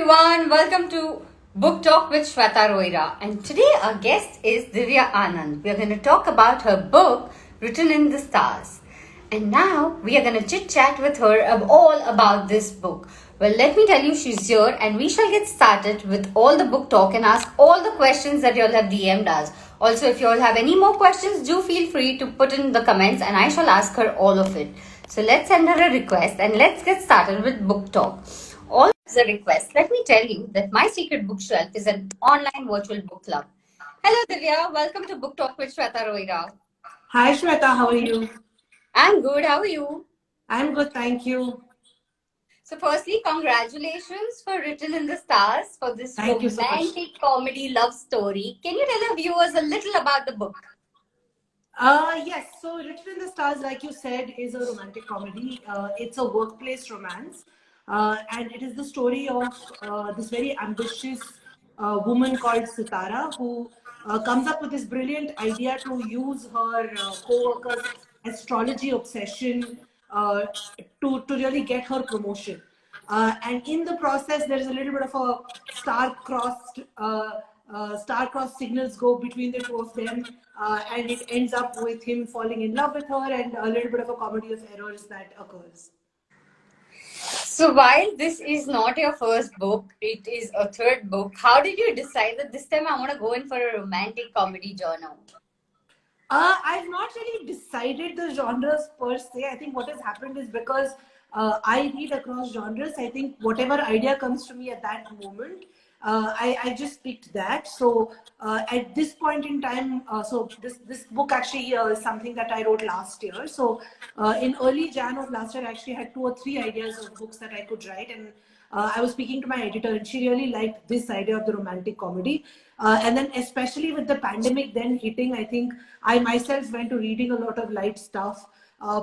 everyone, welcome to Book Talk with Shweta. And today our guest is Divya Anand. We are going to talk about her book, Written in the Stars. And now we are going to chit chat with her all about this book. Well, let me tell you, she's here and we shall get started with all the book talk and ask all the questions that you all have DM'd us. Also, if you all have any more questions, do feel free to put in the comments and I shall ask her all of it. So let's send her a request and let's get started with book talk. All as a request, let me tell you that My Secret Bookshelf is an online virtual book club. Hello Divya, welcome to Book Talk with Shweta. Hi Shweta, how are you? I'm good, how are you? I'm good, thank you. So firstly, congratulations for Written in the Stars for this Thank you so much. romantic comedy love story. Can you tell our viewers a little about the book? Yes, so Written in the Stars, like you said, is a romantic comedy. It's a workplace romance. And it is the story of this very ambitious woman called Sitara who comes up with this brilliant idea to use her co-workers' astrology obsession uh, to really get her promotion. And in the process, there is a little bit of a star-crossed signals go between the two of them, and it ends up with him falling in love with her, and a little bit of a comedy of errors that occurs. So while this is not your first book, it is a third book. How did you decide that this time I want to go in for a romantic comedy genre? I've not really decided the genres per se. I think what has happened is because I read across genres, I think whatever idea comes to me at that moment, I just picked that. So at this point in time, so this book actually is something that I wrote last year. So in early Jan of last year, I actually had 2 or 3 ideas of books that I could write, and I was speaking to my editor, and she really liked this idea of the romantic comedy. And then, especially with the pandemic then hitting, I think I myself went to reading a lot of light stuff.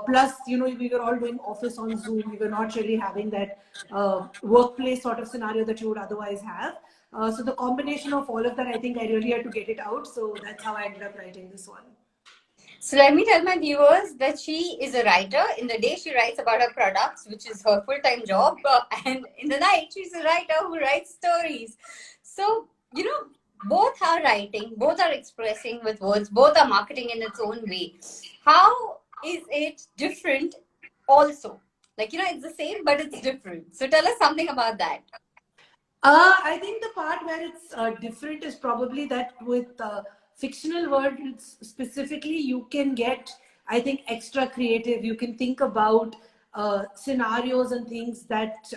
Plus, we were all doing office on Zoom. We were not really having that workplace sort of scenario that you would otherwise have. So the combination of all of that, I think I really had to get it out. So that's how I ended up writing this one. So let me tell my viewers that she is a writer. In the day, she writes about her products, which is her full-time job. And in the night, she's a writer who writes stories. So, both are writing, both are expressing with words, both are marketing in its own way. How is it different also? It's the same, but it's different. So tell us something about that. I think the part where it's different is probably that with fictional words specifically, you can get, I think, extra creative. You can think about scenarios and things that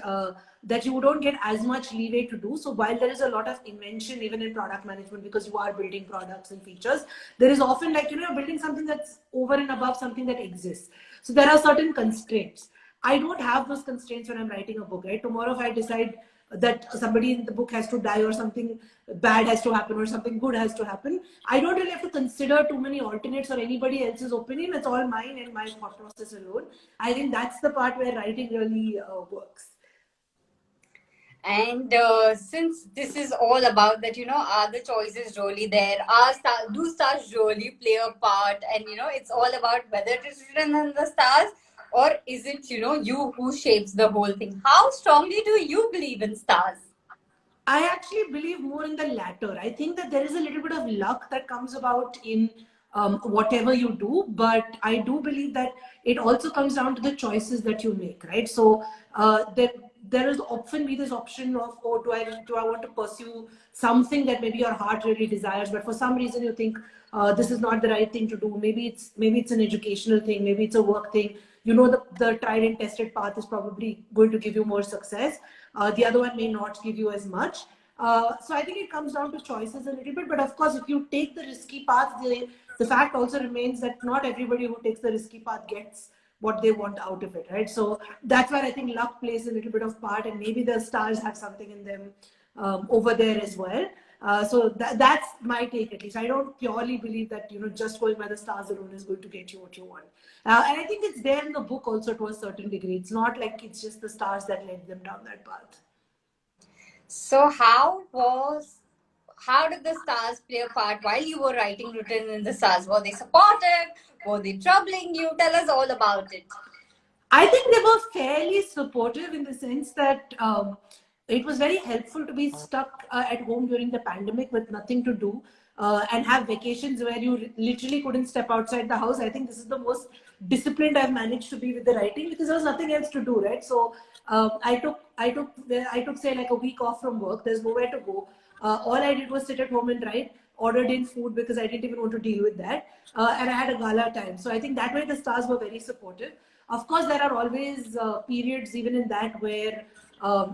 you don't get as much leeway to do. So while there is a lot of invention even in product management because you are building products and features, there is often you're building something that's over and above something that exists. So there are certain constraints. I don't have those constraints when I'm writing a book, right? Tomorrow, if I decide that somebody in the book has to die or something bad has to happen or something good has to happen, I don't really have to consider too many alternates or anybody else's opinion. It's all mine and my thought process alone. I think that's the part where writing really works. And since this is all about that, are the choices really there? Do stars really play a part? And, it's all about whether it is written in the stars or is it, you who shapes the whole thing? How strongly do you believe in stars? I actually believe more in the latter. I think that there is a little bit of luck that comes about in whatever you do, but I do believe that it also comes down to the choices that you make, right? So there is often be this option of, oh, do I want to pursue something that maybe your heart really desires, but for some reason you think this is not the right thing to do. Maybe it's an educational thing, maybe it's a work thing. The tried and tested path is probably going to give you more success. The other one may not give you as much. So I think it comes down to choices a little bit. But of course, if you take the risky path, the fact also remains that not everybody who takes the risky path gets what they want out of it, right? So that's where I think luck plays a little bit of part, and maybe the stars have something in them over there as well. So that's my take, at least. I don't purely believe that just going by the stars alone is going to get you what you want. And I think it's there in the book also to a certain degree. It's not like it's just the stars that led them down that path. So how did the stars play a part while you were writing Written in the Stars? Were they supportive? Were they troubling you? Tell us all about it. I think they were fairly supportive in the sense that it was very helpful to be stuck at home during the pandemic with nothing to do, and have vacations where you literally couldn't step outside the house. I think this is the most disciplined I've managed to be with the writing, because there was nothing else to do, right? So I took say like a week off from work. There's nowhere to go. All I did was sit at home and write. Ordered in food because I didn't even want to deal with that, and I had a gala time. So I think that way the stars were very supportive. Of course, there are always periods even in that where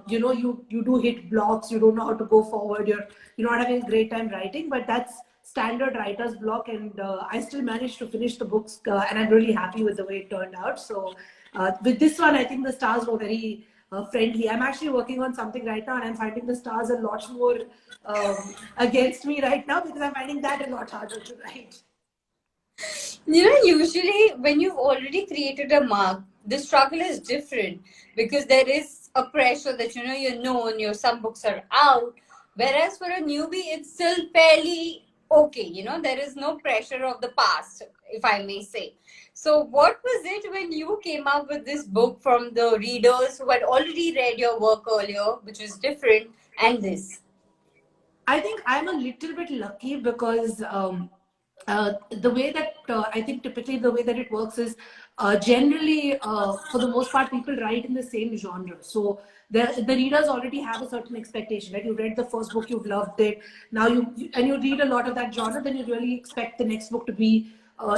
you do hit blocks. You don't know how to go forward. You're not having a great time writing, but that's standard writer's block. And I still managed to finish the books, and I'm really happy with the way it turned out. So with this one, I think the stars were very friendly. I'm actually working on something right now, and I'm finding the stars a lot more against me right now, because I'm finding that a lot harder to write. Usually when you've already created a mark, the struggle is different because there is a pressure that you're known, some books are out. Whereas for a newbie, it's still fairly okay. There is no pressure of the past, if I may say. So, what was it when you came up with this book from the readers who had already read your work earlier, which was different, and this? I think I'm a little bit lucky because the way that I think typically the way that it works is generally, for the most part, people write in the same genre. So the readers already have a certain expectation. Right? You read the first book, you've loved it. Now and you read a lot of that genre, then you really expect the next book to be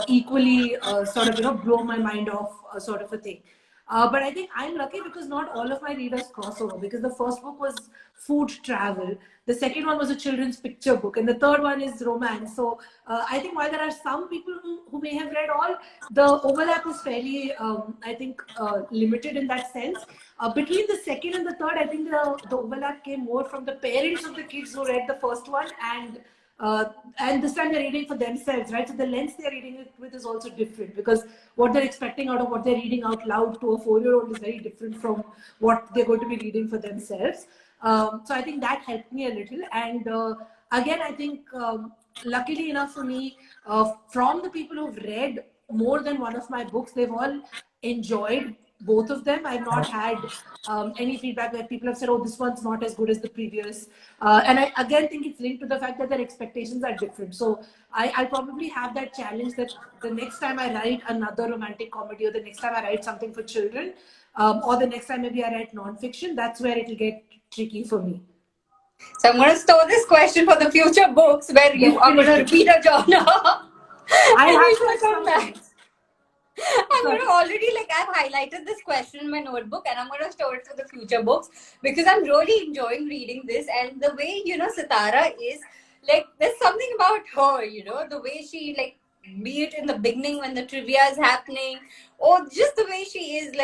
equally sort of blow my mind off sort of a thing. But I think I'm lucky because not all of my readers cross over, because the first book was food travel, the second one was a children's picture book, and the third one is romance. So I think while there are some people who may have read all, the overlap is fairly, I think, limited in that sense. Between the second and the third, I think the overlap came more from the parents of the kids who read the first one, uh, and this time they're reading for themselves, right? So the lens they're reading it with is also different, because what they're expecting out of what they're reading out loud to a 4-year-old is very different from what they're going to be reading for themselves. So I think that helped me a little. And again, I think luckily enough for me, from the people who've read more than one of my books, they've all enjoyed both of them. I've not had any feedback where people have said, oh, this one's not as good as the previous. And I again think it's linked to the fact that their expectations are different. So I'll probably have that challenge that the next time I write another romantic comedy, or the next time I write something for children, or the next time maybe I write non-fiction, that's where it'll get tricky for me. So I'm going to store this question for the future books where you are going to repeat a genre. I and have we to shall at come some back. point. I'm going Sorry. to already, I've highlighted this question in my notebook, and I'm going to store it for the future books because I'm really enjoying reading this. And the way, Sitara is, there's something about her, the way she, be it in the beginning when the trivia is happening, or just the way she is,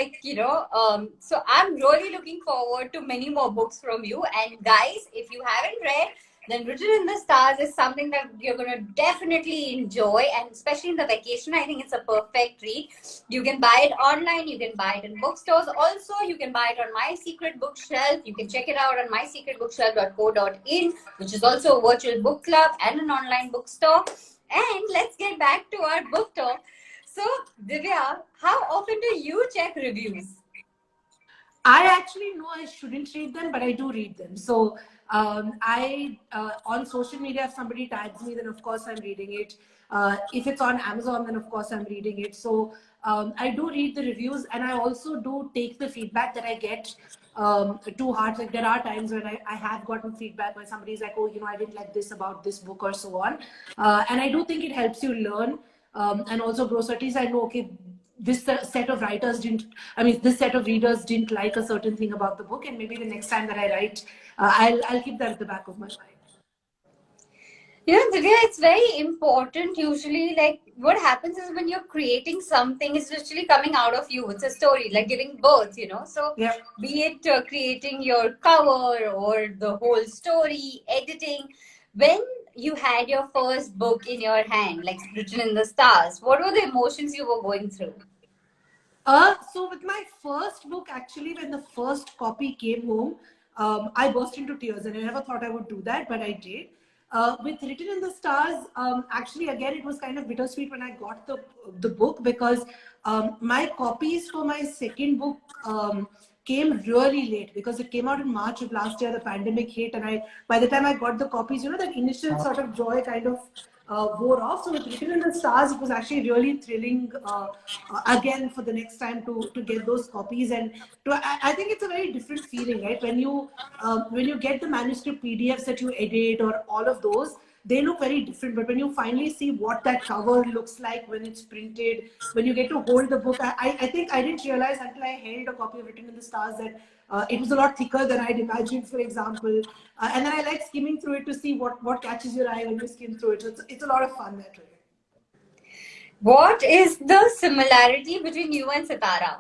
so I'm really looking forward to many more books from you. And guys, if you haven't read, then Written in the Stars is something that you're going to definitely enjoy, and especially in the vacation, I think it's a perfect read. You can buy it online, you can buy it in bookstores. Also, you can buy it on My Secret Bookshelf. You can check it out on mysecretbookshelf.co.in, which is also a virtual book club and an online bookstore. And let's get back to our book talk. So, Divya, how often do you check reviews? I actually know I shouldn't read them, but I do read them. So I on social media, if somebody tags me, then of course I'm reading it. If it's on Amazon, then of course I'm reading it. So I do read the reviews, and I also do take the feedback that I get to heart. Like there are times when I have gotten feedback where somebody's like, oh, I didn't like this about this book or so on. And I do think it helps you learn and also grow. So at least I know, okay, this set of writers didn't, I mean, this set of readers didn't like a certain thing about the book, and maybe the next time that I write, I'll keep that at the back of my mind. Divya, it's very important. Usually, what happens is when you're creating something, it's literally coming out of you. It's a story, like giving birth. So, Yeah. be it creating your cover or the whole story, editing. When you had your first book in your hand, like Written in the Stars, what were the emotions you were going through? So with my first book, actually, when the first copy came home, I burst into tears, and I never thought I would do that, but I did. With Written in the Stars, actually, again, it was kind of bittersweet when I got the book, because my copies for my second book came really late because it came out in March of last year. The pandemic hit, and by the time I got the copies, that initial sort of joy kind of wore off. So with Written in the Stars, it was actually really thrilling again for the next time to get those copies. And I think it's a very different feeling, right? When you get the manuscript PDFs that you edit or all of those, they look very different. But when you finally see what that cover looks like when it's printed, when you get to hold the book, I think I didn't realize until I held a copy of Written in the Stars that it was a lot thicker than I'd imagined, for example. And then I like skimming through it to see what catches your eye when you skim through it. So it's a lot of fun that way. What is the similarity between you and Sitara?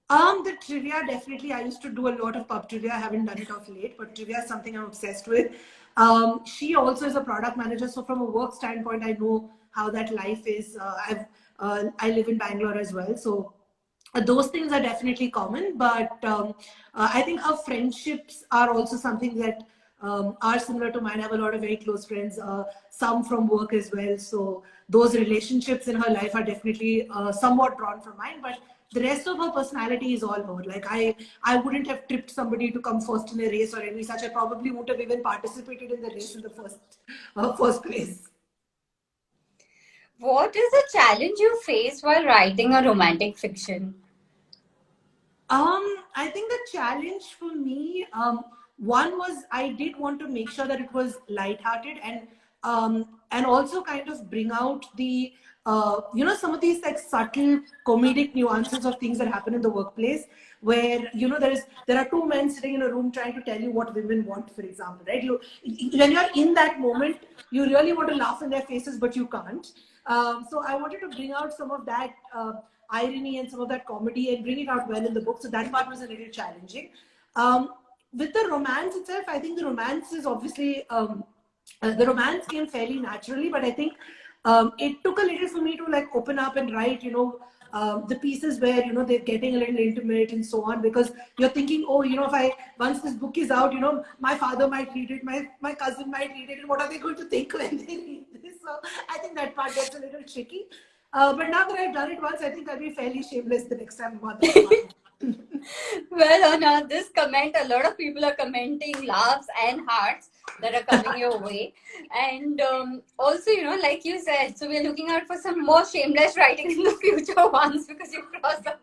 The trivia, definitely. I used to do a lot of pub trivia. I haven't done it of late, but trivia is something I'm obsessed with. She also is a product manager, so from a work standpoint, I know how that life is. I live in Bangalore as well, so those things are definitely common. But I think our friendships are also something that are similar to mine. I have a lot of very close friends, some from work as well. So those relationships in her life are definitely somewhat drawn from mine. But the rest of her personality is all her. Like I wouldn't have tripped somebody to come first in a race or any such. I probably wouldn't have even participated in the race in the first place. What is the challenge you faced while writing a romantic fiction? I think the challenge for me, one was I did want to make sure that it was lighthearted and also kind of bring out the some of these like subtle comedic nuances of things that happen in the workplace where there are two men sitting in a room trying to tell you what women want, for example, right? When you're in that moment, you really want to laugh in their faces, but you can't. So I wanted to bring out some of that irony and some of that comedy and bring it out well in the book. So that part was a little challenging. With the romance itself, I think the romance is obviously the romance came fairly naturally, but I think it took a little for me to like open up and write, the pieces where they're getting a little intimate and so on, because you're thinking, oh, if I once this book is out, my father might read it, my cousin might read it, and what are they going to think when they read this? So I think that part gets a little tricky. But now that I've done it once, I think I'll be fairly shameless the next time I'm on the Well, on this comment, a lot of people are commenting laughs and hearts that are coming your way. And also, like you said, so we're looking out for some more shameless writing in the future ones because you crossed the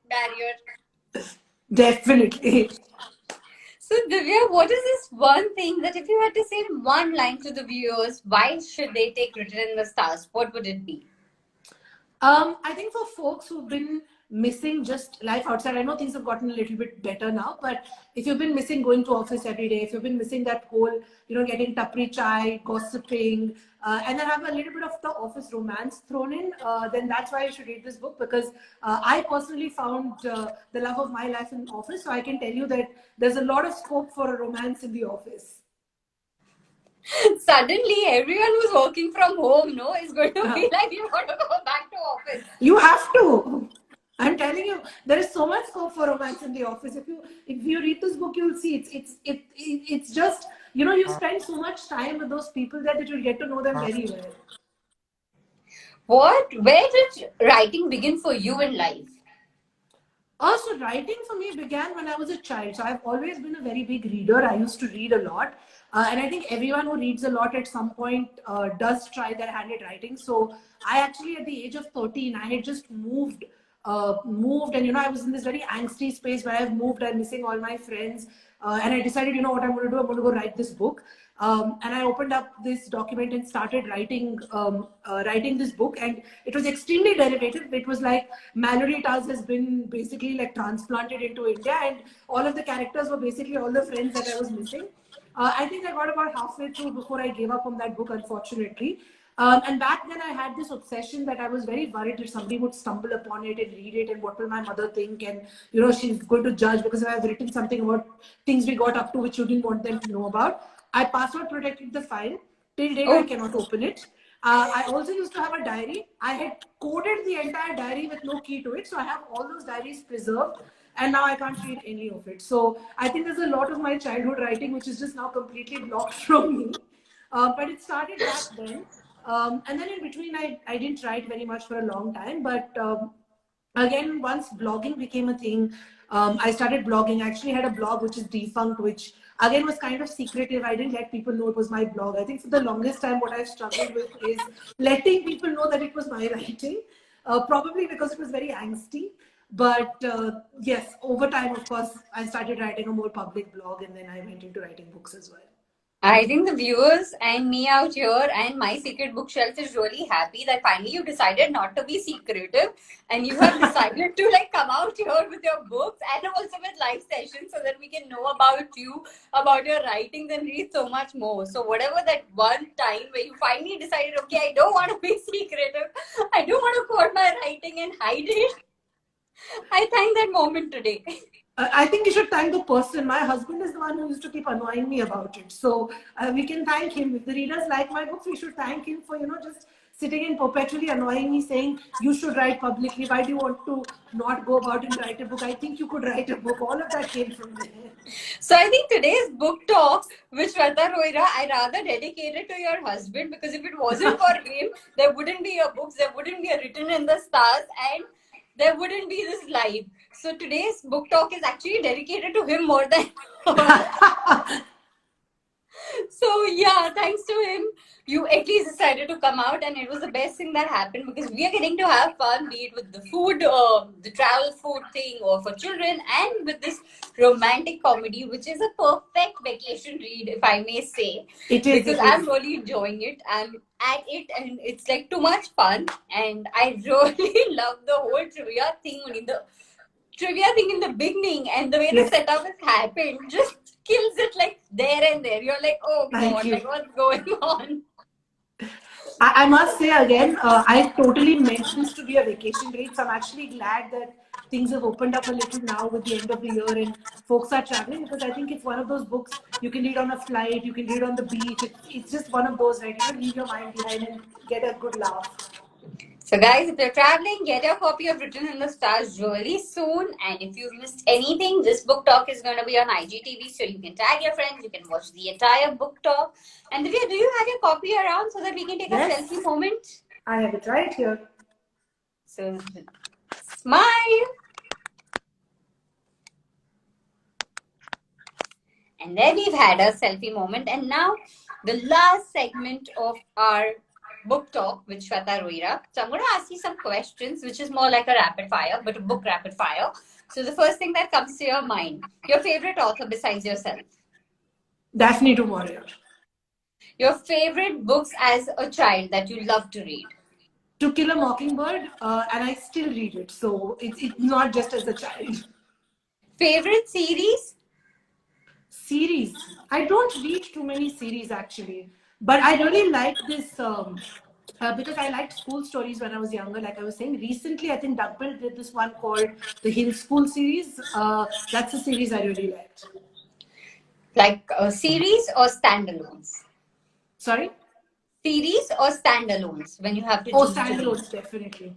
barrier. Definitely. So, Divya, what is this one thing that if you had to say in one line to the viewers, why should they take Written in the Stars? What would it be? I think for folks who've been missing just life outside, I know things have gotten a little bit better now, but if you've been missing going to office every day, if you've been missing that whole, getting tapri chai, gossiping, and then have a little bit of the office romance thrown in, then that's why you should read this book, because I personally found the love of my life in office. So I can tell you that there's a lot of scope for a romance in the office. Suddenly everyone who's working from home is going to be like, you want to go back to office. You have to. I'm telling you, there is so much scope for romance in the office. If you read this book, you'll see it's just you spend so much time with those people there that you'll get to know them very well. Where did writing begin for you in life? Also, writing for me began when I was a child. So I've always been a very big reader. I used to read a lot. And I think everyone who reads a lot at some point does try their hand at writing. So I actually, at the age of 13, I had just moved, and I was in this very angsty space where I've moved, I'm missing all my friends. And I decided, what I'm going to do, I'm going to go write this book. And I opened up this document and started writing this book, and it was extremely derivative. It was like Mallory Taz has been basically like transplanted into India, and all of the characters were basically all the friends that I was missing. I think I got about halfway through before I gave up on that book, unfortunately. And back then I had this obsession that I was very worried that somebody would stumble upon it and read it, and what will my mother think, and she's going to judge because I've written something about things we got up to which you didn't want them to know about. I password protected the file. Till date, I cannot open it. I also used to have a diary. I had coded the entire diary with no key to it. So I have all those diaries preserved, and now I can't read any of it. So I think there's a lot of my childhood writing which is just now completely blocked from me. But it started back then. And then in between, I didn't write very much for a long time. But again, once blogging became a thing, I started blogging. I actually had a blog which is defunct, which again was kind of secretive. I didn't let people know it was my blog. I think for the longest time, what I've struggled with is letting people know that it was my writing, probably because it was very angsty. But yes, over time, of course, I started writing a more public blog, and then I went into writing books as well. I think the viewers and me out here and my secret bookshelf is really happy that finally you decided not to be secretive and you have decided to like come out here with your books and also with live sessions so that we can know about you, about your writings and read so much more. So whatever that one time where you finally decided, okay, I don't want to be secretive, I don't want to quote my writing and hide it. I thank that moment today. I think you should thank the person. My husband is the one who used to keep annoying me about it. So we can thank him. If the readers like my books, we should thank him for, just sitting and perpetually annoying me saying, you should write publicly. Why do you want to not go about and write a book? I think you could write a book. All of that came from there. So I think today's book talk with Shweta Roira, I rather dedicate it to your husband because if it wasn't for him, there wouldn't be a books, there wouldn't be a written in the stars, and there wouldn't be this live. So today's book talk is actually dedicated to him more than so yeah, thanks to him, you at least decided to come out, and it was the best thing that happened because we are getting to have fun, be it with the food, the travel food thing, or for children, and with this romantic comedy, which is a perfect vacation read, if I may say, It is, because it I'm is. really enjoying it. I'm at it, and it's like too much fun, and I really love the whole trivia thing in the beginning and the way the Yes, setup has happened just kills it like there and there. You're like, oh thank god, like you. what's going on? I must say again, I totally meant this to be a vacation read. So I'm actually glad that things have opened up a little now with the end of the year and folks are traveling because I think it's one of those books you can read on a flight, you can read on the beach. It's just one of those, right? Leave your mind behind and get a good laugh. So, guys, if you're traveling, get your copy of Written in the Stars really soon. And if you've missed anything, this book talk is going to be on IGTV, so you can tag your friends, you can watch the entire book talk. And Divya, do you have your copy around so that we can take a selfie Yes, moment? I have it right here. So, smile. And then we've had a selfie moment. And now the last segment of our book talk with Shweta Roira. So I'm going to ask you some questions, which is more like a rapid fire, but a book rapid fire. So the first thing that comes to your mind, your favorite author besides yourself, Daphne to Warrior. your favorite books as a child that you love to read, To Kill a Mockingbird, and I still read it. So it's not just as a child. favorite series, Series. I don't read too many series actually, but I really like this because I liked school stories when I was younger. Like I was saying, recently I think Duckbill did this one called the Hill School series. That's a series I really liked. like series or standalones? Sorry? Series or standalones when you have to Oh, choose between. standalones, definitely.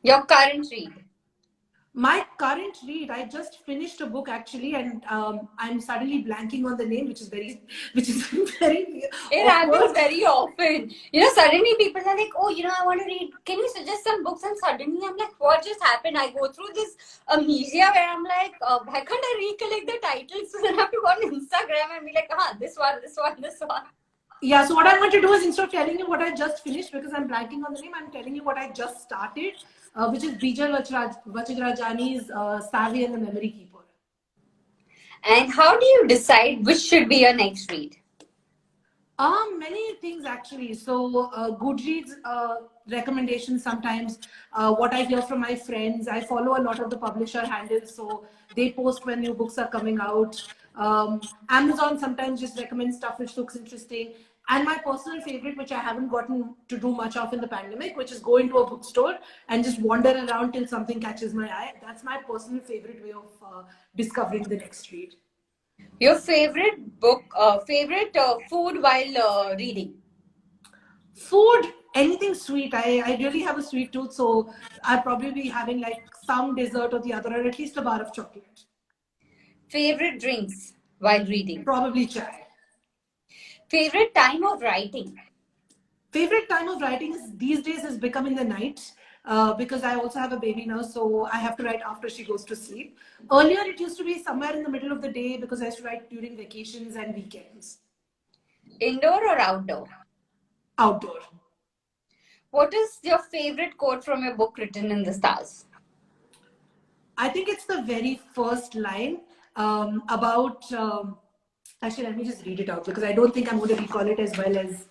Your current read. My current read, I just finished a book actually, and I'm suddenly blanking on the name, which is very It happens awkward. very often. Suddenly people are like, oh, I want to read. Can you suggest some books? And suddenly I'm like, what just happened? I go through this amnesia where I'm like, why can't I recollect the titles? So then I have to go on Instagram and be like, this one, this one, this one. Yeah, so what I'm going to do is instead of telling you what I just finished, because I'm blanking on the name, I'm telling you what I just started, which is Bijal Vachirajani's Savvy and the Memory Keeper. And how do you decide which should be your next read? Many things actually. So Goodreads recommendations sometimes. What I hear from my friends. I follow a lot of the publisher handles, so they post when new books are coming out. Amazon sometimes just recommends stuff which looks interesting. And my personal favorite, which I haven't gotten to do much of in the pandemic, which is go into a bookstore and just wander around till something catches my eye. That's my personal favorite way of discovering the next read. Your favorite book, favorite food while reading? Food, anything sweet. I really have a sweet tooth, so I'll probably be having like some dessert or the other, or at least a bar of chocolate. Favorite drinks while reading? Probably chai. Favorite time of writing? Favorite time of writing is these days is becoming the night. because I also have a baby now, so I have to write after she goes to sleep. Earlier, it used to be somewhere in the middle of the day because I used to write during vacations and weekends. Indoor or outdoor? Outdoor. What is your favorite quote from your book, Written in the Stars? I think it's the very first line about. Actually, let me just read it out because I don't think I'm going to recall it as well as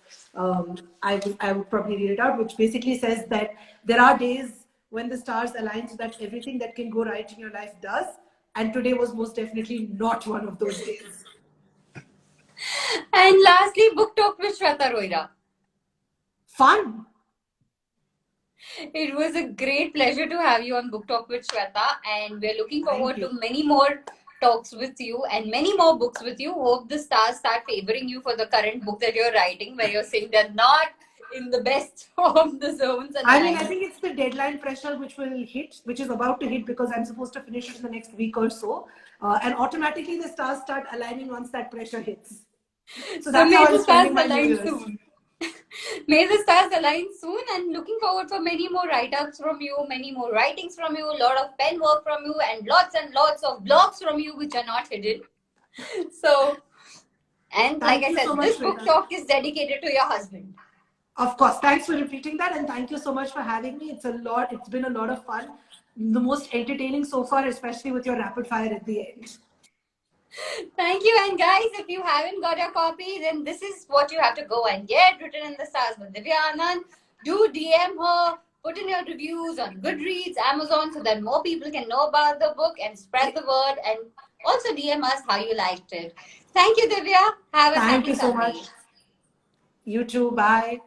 I would probably read it out, which basically says that there are days when the stars align so that everything that can go right in your life does. And today was most definitely not one of those days. And lastly, book talk with Shweta Roira. Fun. It was a great pleasure to have you on Book Talk with Shweta, and we're looking Thank forward you. to many more talks with you and many more books with you. Hope the stars start favoring you for the current book that you're writing, where you're saying they're not in the best of the zones and I mean, I alignment. think it's the deadline pressure which will hit, which is about to hit because I'm supposed to finish it in the next week or so. And automatically the stars start aligning once that pressure hits. So So that's how may I'm the stars spending my New align Year's. soon. May the stars align soon, and looking forward for many more write-ups from you, many more writings from you, a lot of pen work from you, and lots of blogs from you which are not hidden. So, and like Thank I you so said, much, this book Shweta. talk is dedicated to your husband. Of course, thanks for repeating that, and thank you so much for having me. It's been a lot of fun. The most entertaining so far, especially with your rapid fire at the end. Thank you. And guys, if you haven't got your copy, then this is what you have to go and get. Written in the Stars with Divya Anand. Do DM her. Put in your reviews on Goodreads, Amazon, so that more people can know about the book and spread the word. And also DM us how you liked it. Thank you, Divya. Have a Thank happy you so much. Sunday. You too. Bye.